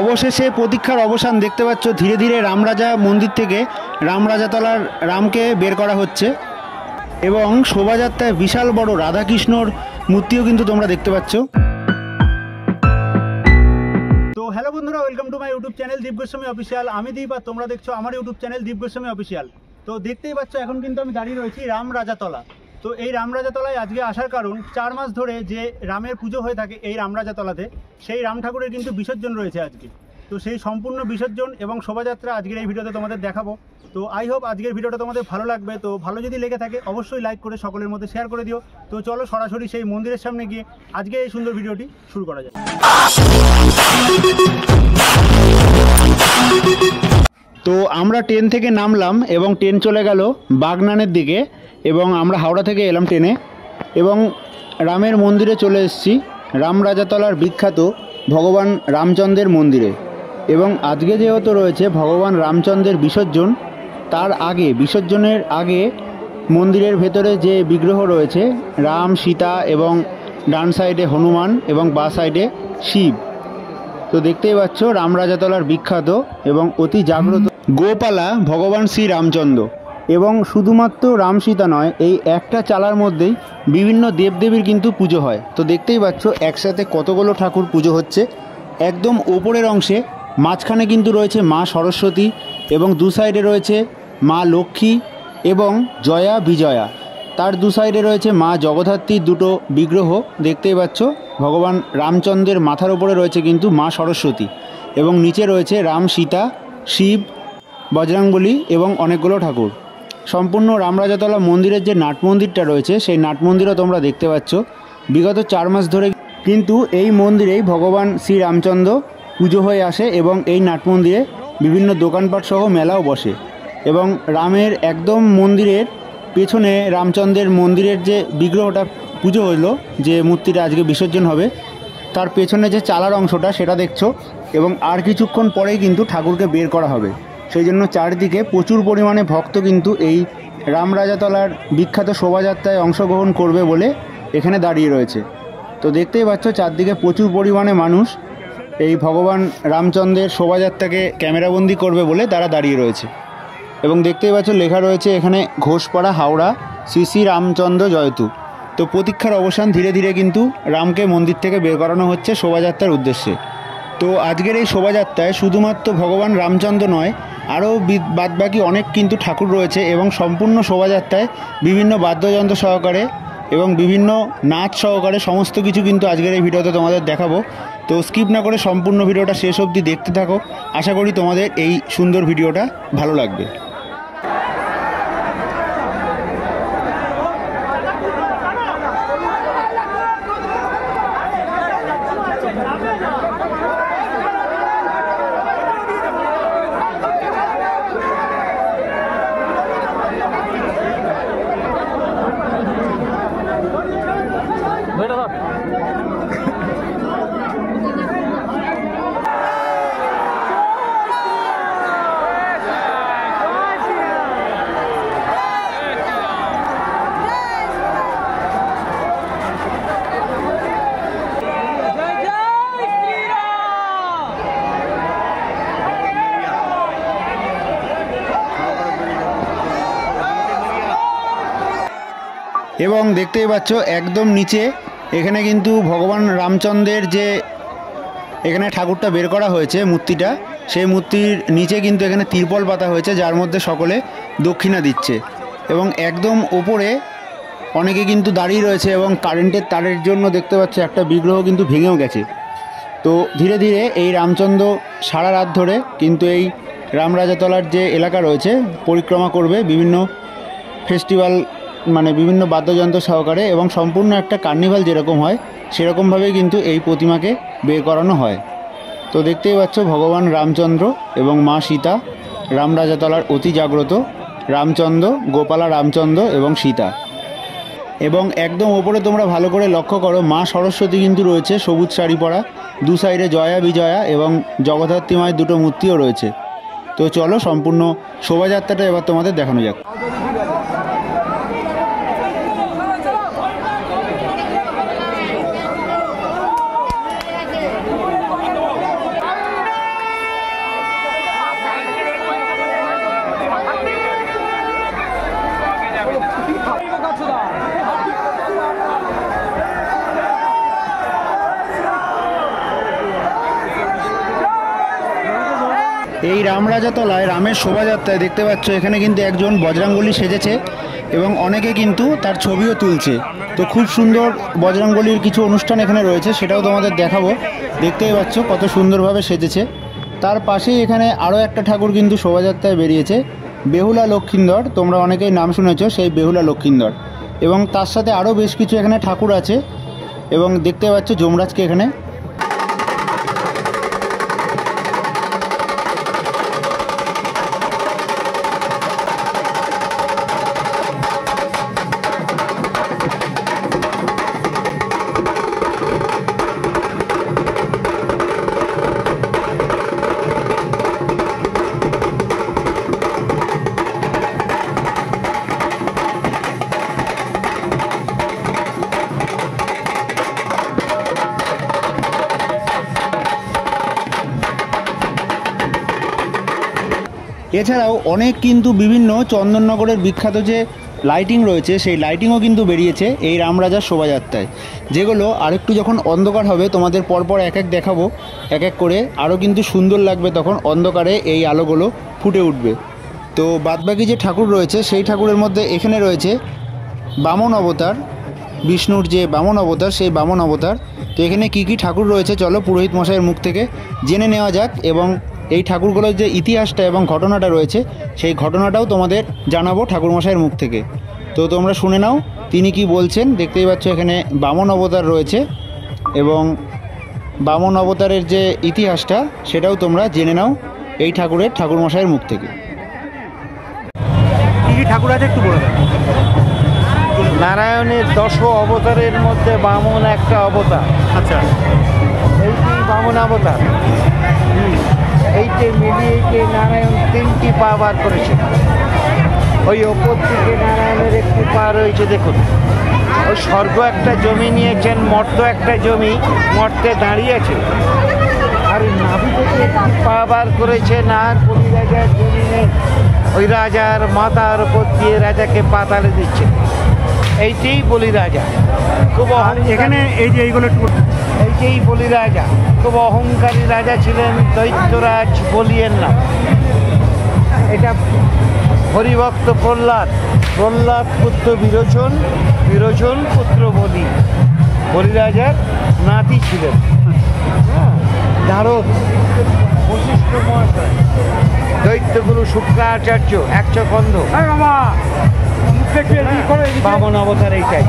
অবশেষে প্রতীক্ষার অবসান দেখতে পাচ্ছ। ধীরে ধীরে রামরাজা মন্দির থেকে রামরাজাতলার রামকে বের করা হচ্ছে এবং শোভাযাত্রায় বিশাল বড় রাধাকৃষ্ণর মূর্তিও কিন্তু তোমরা দেখতে পাচ্ছ। তো হ্যালো বন্ধুরা, welcome to my YouTube channel Deep Goswami official. আমি দীপ আর তোমরা দেখছো আমার ইউটিউব চ্যানেল দীপ গোস্বামী অফিসিয়াল। তো দেখতেই পাচ্ছ এখন কিন্তু আমি দাঁড়িয়ে রয়েছি রামরাজাতলা। তো এই রামরাজাতলায় আজকে আসার কারণ 4 মাস ধরে যে রামের পুজো হয়ে থাকে এই রামরাজাতলাতে, সেই রাম ঠাকুরের কিন্তু বিসর্জন রয়েছে আজকে। তো সেই সম্পূর্ণ বিসর্জন এবং শোভাযাত্রা আজকের এই ভিডিওতে তোমাদের দেখাবো। তো আই হোপ আজকের ভিডিওটা তোমাদের ভালো লাগবে। তো ভালো যদি লেগে থাকে অবশ্যই লাইক করে সকলের মধ্যে শেয়ার করে দিও। তো চলো সরাসরি সেই মন্দিরের সামনে গিয়ে আজকে এই সুন্দর ভিডিওটি শুরু করা যায়। তো আমরা ট্রেন থেকে নামলাম এবং ট্রেন চলে গেল বাগনানের দিকে এবং আমরা হাওড়া থেকে এলাম ট্রেনে এবং রামের মন্দিরে চলে এসেছি, রামরাজাতলার বিখ্যাত ভগবান রামচন্দ্রের মন্দিরে। এবং আজকে যেহেতু রয়েছে ভগবান রামচন্দ্রের বিসর্জন, তার আগে বিসর্জনের আগে মন্দিরের ভেতরে যে বিগ্রহ রয়েছে রাম, সীতা এবং ডান সাইডে হনুমান এবং বাঁ সাইডে শিব। তো দেখতেই পাচ্ছ রামরাজাতলার বিখ্যাত এবং অতি জাগ্রত গোপালা ভগবান শ্রী রামচন্দ্র। এবং শুধুমাত্র রাম সীতা নয়, এই একটা চালার মধ্যেই বিভিন্ন দেবদেবীর কিন্তু পুজো হয়। তো দেখতেই পাচ্ছ একসাথে কতগুলো ঠাকুর পুজো হচ্ছে। একদম ওপরের অংশে মাঝখানে কিন্তু রয়েছে মা সরস্বতী এবং দু সাইডে রয়েছে মা লক্ষ্মী এবং জয়া বিজয়া। তার দু সাইডে রয়েছে মা জগদ্ধাত্রীর দুটো বিগ্রহ। দেখতেই পাচ্ছ ভগবান রামচন্দ্রের মাথার উপরে রয়েছে কিন্তু মা সরস্বতী এবং নিচে রয়েছে রাম, সীতা, শিব, বজরংবলী এবং অনেকগুলো ঠাকুর। সম্পূর্ণ রামরাজাতলা মন্দিরের যে নাট মন্দিরটা রয়েছে সেই নাট মন্দিরও তোমরা দেখতে পাচ্ছ। বিগত 4 মাস ধরে কিন্তু এই মন্দিরেই ভগবান শ্রী রামচন্দ্র পুজো হয়ে আসে এবং এই নাট মন্দিরে বিভিন্ন দোকানপাট সহ মেলাও বসে। এবং রামের একদম মন্দিরের পেছনে রামচন্দ্রের মন্দিরের যে বিগ্রহটা পুজো হলো, যে মূর্তিটা আজকে বিসর্জন হবে, তার পেছনে যে চালার অংশটা সেটা দেখছো এবং আর কিছুক্ষণ পরেই কিন্তু ঠাকুরকে বের করা হবে। সেই জন্য চারদিকে প্রচুর পরিমাণে ভক্ত কিন্তু এই রামরাজাতলার বিখ্যাত শোভাযাত্রায় অংশগ্রহণ করবে বলে এখানে দাঁড়িয়ে রয়েছে। তো দেখতেই পাচ্ছ চারদিকে প্রচুর পরিমাণে মানুষ এই ভগবান রামচন্দ্রের শোভাযাত্রাকে ক্যামেরাবন্দি করবে বলে তারা দাঁড়িয়ে রয়েছে। এবং দেখতেই পাচ্ছ লেখা রয়েছে এখানে ঘোষপাড়া, হাওড়া, শ্রী শ্রী রামচন্দ্র জয়তু। তো প্রতীক্ষার অবসান, ধীরে ধীরে কিন্তু রামকে মন্দির থেকে বের করানো হচ্ছে শোভাযাত্রার উদ্দেশ্যে। তো আজকের এই শোভাযাত্রায় শুধুমাত্র ভগবান রামচন্দ্র নয়, আরও বাদবাকি অনেক কিন্তু ঠাকুর রয়েছে এবং সম্পূর্ণ শোভাযাত্রায় বিভিন্ন বাদ্যযন্ত্র সহকারে এবং বিভিন্ন নাচ সহকারে সমস্ত কিছু কিন্তু আজকের এই ভিডিওতে তোমাদের দেখাবো। তো স্কিপ না করে সম্পূর্ণ ভিডিওটা শেষ অবধি দেখতে থাকো। আশা করি তোমাদের এই সুন্দর ভিডিওটা ভালো লাগবে। এবং দেখতেই পাচ্ছ একদম নিচে এখানে কিন্তু ভগবান রামচন্দ্রের যে এখানে ঠাকুরটা বের করা হয়েছে মূর্তিটা, সেই মূর্তির নিচে কিন্তু এখানে তিরপল পাতা হয়েছে যার মধ্যে সকলে দক্ষিণা দিচ্ছে। এবং একদম ওপরে অনেকে কিন্তু দাঁড়িয়ে রয়েছে এবং কারেন্টের তারের জন্য দেখতে পাচ্ছ একটা বিগ্রহ কিন্তু ভেঙেও গেছে। তো ধীরে ধীরে এই রামচন্দ্র সারা রাত ধরে কিন্তু এই রামরাজাতলার যে এলাকা রয়েছে পরিক্রমা করবে বিভিন্ন ফেস্টিভ্যাল, মানে বিভিন্ন বাদ্যযন্ত্র সহকারে এবং সম্পূর্ণ একটা কার্নিভাল যেরকম হয় সেরকমভাবেই কিন্তু এই প্রতিমাকে বের করানো হয়। তো দেখতেই পাচ্ছ ভগবান রামচন্দ্র এবং মা সীতা, রামরাজাতলার অতি জাগ্রত রামচন্দ্র, গোপালা রামচন্দ্র এবং সীতা। এবং একদম ওপরে তোমরা ভালো করে লক্ষ্য করো মা সরস্বতী কিন্তু রয়েছে সবুজ শাড়ি পরা, দু সাইডে জয়া বিজয়া এবং জগদ্ধাত্রী মায়ের দুটো মূর্তিও রয়েছে। তো চলো সম্পূর্ণ শোভাযাত্রাটা এবার তোমাদের দেখানো যাক। এই রামরাজাতলায় রামের শোভাযাত্রায় দেখতে পাচ্ছ এখানে কিন্তু একজন বজরঙ্গলী সেজেছে এবং অনেকে কিন্তু তার ছবিও তুলছে। তো খুব সুন্দর বজরঙ্গলীর কিছু অনুষ্ঠান এখানে রয়েছে, সেটাও তোমাদের দেখাবো। দেখতেই পাচ্ছ কত সুন্দরভাবে সেজেছে। তার পাশেই এখানে আরও একটা ঠাকুর কিন্তু শোভাযাত্রায় বেরিয়েছে, বেহুলা লক্ষিন্দর। তোমরা অনেকেই নাম শুনেছ সেই বেহুলা লক্ষিন্দর। এবং তার সাথে আরও বেশ কিছু এখানে ঠাকুর আছে এবং দেখতে পাচ্ছ যমরাজকে এখানে। এছাড়াও অনেক কিন্তু বিভিন্ন চন্দননগরের বিখ্যাত যে লাইটিং রয়েছে সেই লাইটিংও কিন্তু বেরিয়েছে এই রামরাজার শোভাযাত্রায়, যেগুলো আরেকটু যখন অন্ধকার হবে তোমাদের পরপর এক এক দেখাবো এক এক করে। আরও কিন্তু সুন্দর লাগবে তখন অন্ধকারে এই আলোগুলো ফুটে উঠবে। তো বাদবাকি যে ঠাকুর রয়েছে সেই ঠাকুরের মধ্যে এখানে রয়েছে বামন অবতার, বিষ্ণুর যে বামন অবতার সেই বামন অবতার। তো এখানে কি কি ঠাকুর রয়েছে চলো পুরোহিত মশাইয়ের মুখ থেকে জেনে নেওয়া যাক, এবং এই ঠাকুরগুলোর যে ইতিহাসটা এবং ঘটনাটা রয়েছে সেই ঘটনাটাও তোমাদের জানাবো ঠাকুরমশাইয়ের মুখ থেকে। তো তোমরা শুনে নাও তিনি কি বলছেন। দেখতেই পাচ্ছ এখানে বামন অবতার রয়েছে এবং বামন অবতারের যে ইতিহাসটা সেটাও তোমরা জেনে নাও এই ঠাকুরমশাইয়ের মুখ থেকে। কী কী ঠাকুর আছে একটু বলে দাও। নারায়ণের 10 অবতারের মধ্যে বামন একটা অবতার। আচ্ছা, এইটি বামন অবতার। এইটে মিলিয়ে নারায়ণ 3টি পা বার করেছে। ওই ওপর দিকে নারায়ণের একটি পা রয়েছে, দেখুন। ওই স্বর্গ একটা জমি নিয়েছেন, মর্ত একটা জমি, মর্তে দাঁড়িয়েছে। আর নাভি থেকে একটি পা বার করেছেন আর কবি রাজার জমিনে ওই রাজার মাথার ওপর দিয়ে রাজাকে পাতালে দিচ্ছে। এইটাই বলি রাজা, খুব এখানে এই যে এইগুলো এইটাই বলি রাজা, খুব অহংকারী রাজা ছিলেন, দৈত্যরাজ বলিয়েন না। এটা হরিভক্ত প্রহ্লাদ, প্রহ্লাদ পুত্র বিরোচন, বিরোচন পুত্র বলি, বলি রাজার নাতি ছিলেন। নারদ, বশিষ্ঠ মহাশয়, দৈত্যগুরু শুক্রাচার্য, একচকন্ধ, বামন অবতার এইটাই।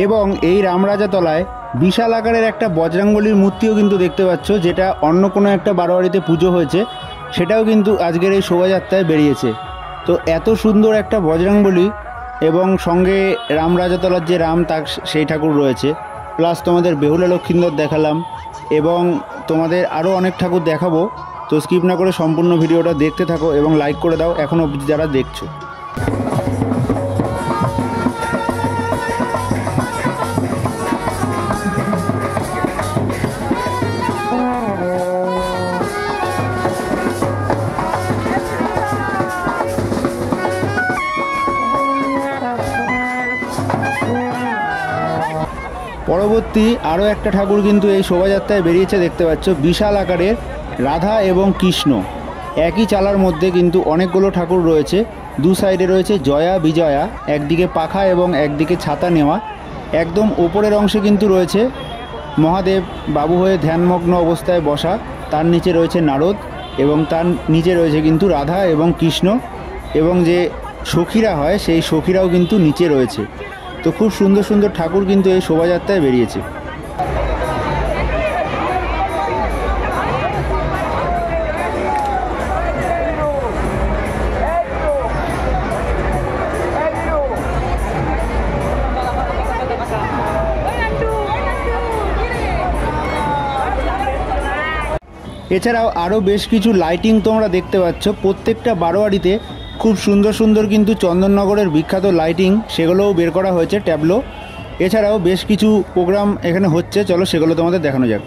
এবং এই রামরাজাতলায় বিশাল আকারের একটা বজরঙ্গলীর মূর্তিও কিন্তু দেখতে পাচ্ছ, যেটা অন্য কোনো একটা বারোয়ারিতে পুজো হয়েছে, সেটাও কিন্তু আজকের এই শোভাযাত্রায় বেরিয়েছে। তো এত সুন্দর একটা বজরঙ্গলী এবং সঙ্গে রামরাজাতলার যে রাম তাক সেই ঠাকুর রয়েছে, প্লাস তোমাদের বেহুলা লক্ষিন্দর দেখালাম এবং তোমাদের আরও অনেক ঠাকুর দেখাবো। তো স্কিপ না করে সম্পূর্ণ ভিডিওটা দেখতে থাকো এবং লাইক করে দাও এখনও অবধি যারা দেখছো। পরবর্তী আরও একটা ঠাকুর কিন্তু এই শোভাযাত্রায় বেরিয়েছে, দেখতে পাচ্ছ বিশাল আকারের রাধা এবং কৃষ্ণ একই চালার মধ্যে কিন্তু অনেকগুলো ঠাকুর রয়েছে। দু সাইডে রয়েছে জয়া বিজয়া, একদিকে পাখা এবং একদিকে ছাতা নেওয়া। একদম ওপরের অংশে কিন্তু রয়েছে মহাদেব বাবু হয়ে ধ্যানমগ্ন অবস্থায় বসা, তার নিচে রয়েছে নারদ এবং তার নিচে রয়েছে কিন্তু রাধা এবং কৃষ্ণ, এবং যে সখীরা হয় সেই সখীরাও কিন্তু নিচে রয়েছে। তো খুব সুন্দর সুন্দর ঠাকুর কিন্তু এই শোভাযাত্রায় বেরিয়েছে। এছাড়াও আরও বেশ কিছু লাইটিং তোমরা দেখতে পাচ্ছ প্রত্যেকটা বারোয়ারিতে। খুব সুন্দর সুন্দর কিন্তু চন্দননগরের বিখ্যাত লাইটিং, সেগুলোও বের করা হয়েছে ট্যাবলো। এছাড়াও বেশ কিছু প্রোগ্রাম এখানে হচ্ছে, চলো সেগুলো তোমাদের দেখানো যাক।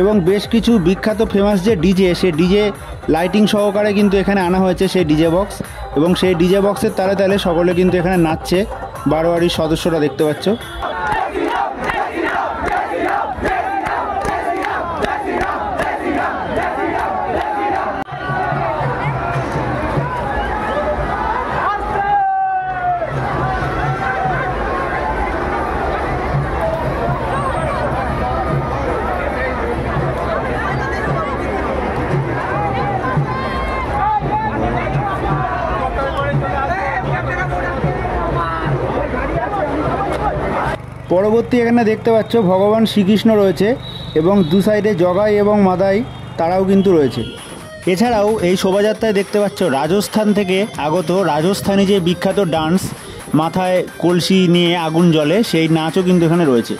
এবং বেশ কিছু বিখ্যাত ফেমাস যে ডিজে, সেই ডিজে লাইটিং সহকারে কিন্তু এখানে আনা হয়েছে সেই ডিজে বক্স, এবং সেই ডিজে বক্সের তালে তালে সকলে কিন্তু এখানে নাচছে, বারোয়ারির সদস্যরা দেখতে পাচ্ছ। পরবর্তী এখানে দেখতে পাচ্ছ ভগবান শ্রীকৃষ্ণ রয়েছে এবং দু সাইডে জগাই এবং মাদাই তারাও কিন্তু রয়েছে। এছাড়াও এই শোভাযাত্রায় দেখতে পাচ্ছ রাজস্থান থেকে আগত রাজস্থানী যে বিখ্যাত ডান্স, মাথায় কলসি নিয়ে আগুন জ্বলে, সেই নাচও কিন্তু এখানে রয়েছে।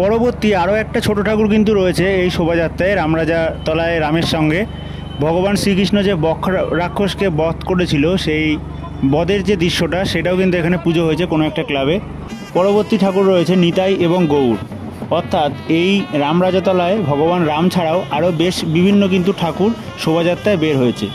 পরবর্তী আরও একটা ছোট ঠাকুর কিন্তু রয়েছে এই শোভাযাত্রায়, রামরাজা তলায় রামের সঙ্গে ভগবান শ্রীকৃষ্ণ যে বক্ষ রাক্ষসকে বধ করেছিল, সেই বধের যে দৃশ্যটা সেটাও কিন্তু এখানে পুজো হয়েছে কোনো একটা ক্লাবে। পরবর্তী ঠাকুর রয়েছে নিতাই এবং গৌর, অর্থাৎ এই রামরাজাতলায় ভগবান রাম ছাড়াও আরও বেশ বিভিন্ন কিন্তু ঠাকুর শোভাযাত্রায় বের হয়েছে।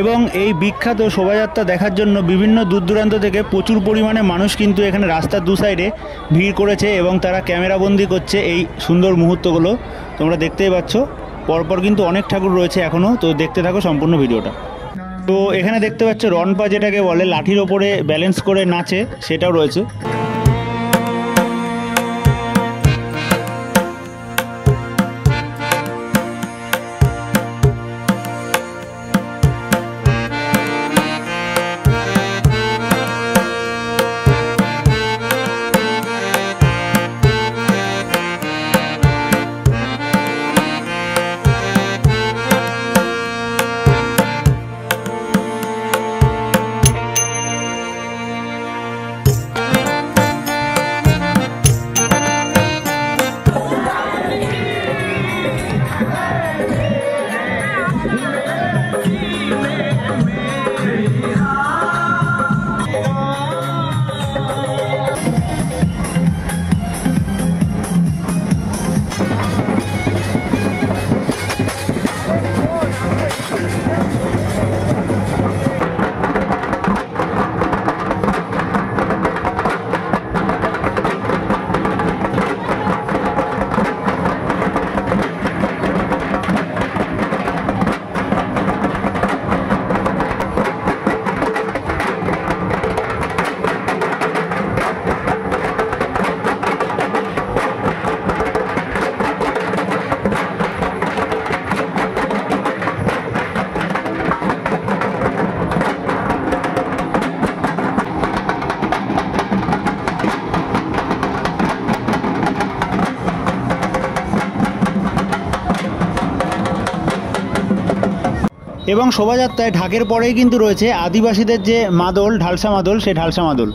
এবং এই বিখ্যাত শোভাযাত্রা দেখার জন্য বিভিন্ন দূর দূরান্ত থেকে প্রচুর পরিমাণে মানুষ কিন্তু এখানে রাস্তার দু সাইডে ভিড় করেছে এবং তারা ক্যামেরাবন্দি করছে এই সুন্দর মুহূর্তগুলো। তোমরা দেখতেই পাচ্ছ, পরপর কিন্তু অনেক ঠাকুর রয়েছে এখনও, তো দেখতে থাকো সম্পূর্ণ ভিডিওটা। তো এখানে দেখতে পাচ্ছ রনপা, যেটাকে বলে লাঠির ওপরে ব্যালেন্স করে নাচে, সেটাও রয়েছে। এবং শোভাযাত্রায় ঢাকের পরেই কিন্তু রয়েছে আদিবাসীদের যে মাদল, ঢালসা মাদল, সেই ঢালসা মাদল।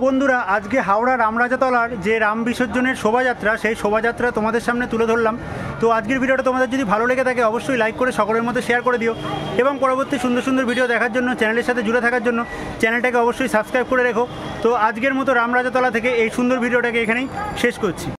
বন্ধুরা, আজকে হাওড়া রামরাজাতলার যে রাম বিসর্জনের শোভাযাত্রা, সেই শোভাযাত্রা তোমাদের সামনে তুলে ধরলাম। তো আজকের ভিডিওটা তোমাদের যদি ভালো লেগে থাকে অবশ্যই লাইক করে সকলের মধ্যে শেয়ার করে দিও, এবং পরবর্তী সুন্দর সুন্দর ভিডিও দেখার জন্য, চ্যানেলের সাথে জুড়ে থাকার জন্য চ্যানেলটাকে অবশ্যই সাবস্ক্রাইব করে রেখো। তো আজকের মতো রামরাজাতলা থেকে এই সুন্দর ভিডিওটাকে এখানেই শেষ করছি।